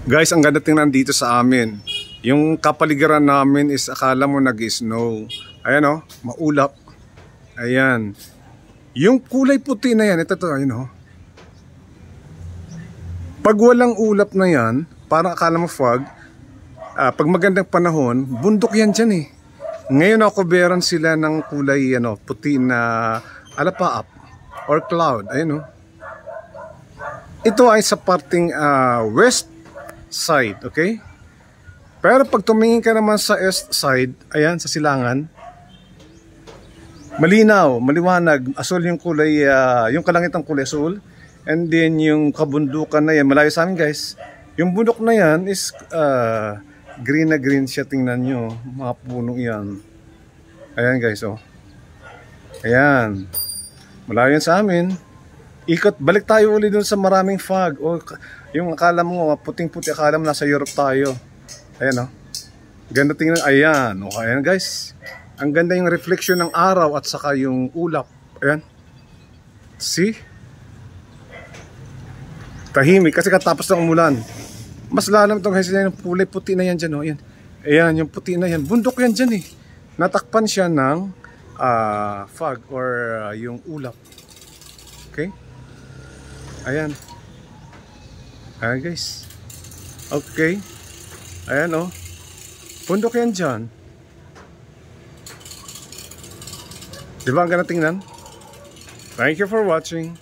Guys, ang ganda tingnan dito sa amin. Yung kapaligiran namin is akala mo nag-snow. Ayan o, maulap. Ayan. Yung kulay puti na yan, ito to, ayun o. Pag walang ulap na yan, parang akala mo fog, pag magandang panahon, bundok yan dyan eh. Ngayon nakoberan sila ng kulay ano, puti na alapaap or cloud. Ayan o. Ito ay sa parting west side, okay? Pero pag tumingin ka naman sa east side, ayan, sa silangan, malinaw, maliwanag, asul yung kulay, yung kalangitang kulay asul, and then yung kabundukan na yan, malayo sa amin guys, yung bundok na yan is green na green siya, tingnan nyo, mga puno yan. Ayan guys, oh. Ayan, malayo yan sa amin. Ikot, balik tayo ulit dun sa maraming fog. O, yung akala mo, puting-puti, akala mo nasa Europe tayo. Ayan o. Ganda tingnan. Ayan. O, ayan guys. Ang ganda yung reflection ng araw at saka yung ulap. Ayan. See? Tahimik. Kasi katapos ng umulan. Mas lalam itong guys. Yung kulay puti na yan dyan. O. Ayan. Ayan, yung puti na yan. Bundok yan dyan eh. Natakpan siya ng fog or yung ulap. Okay? Ayan. Ayan guys. Okay. Ayan o. Bundok yan dyan. Diba ang ganda tingnan? Thank you for watching.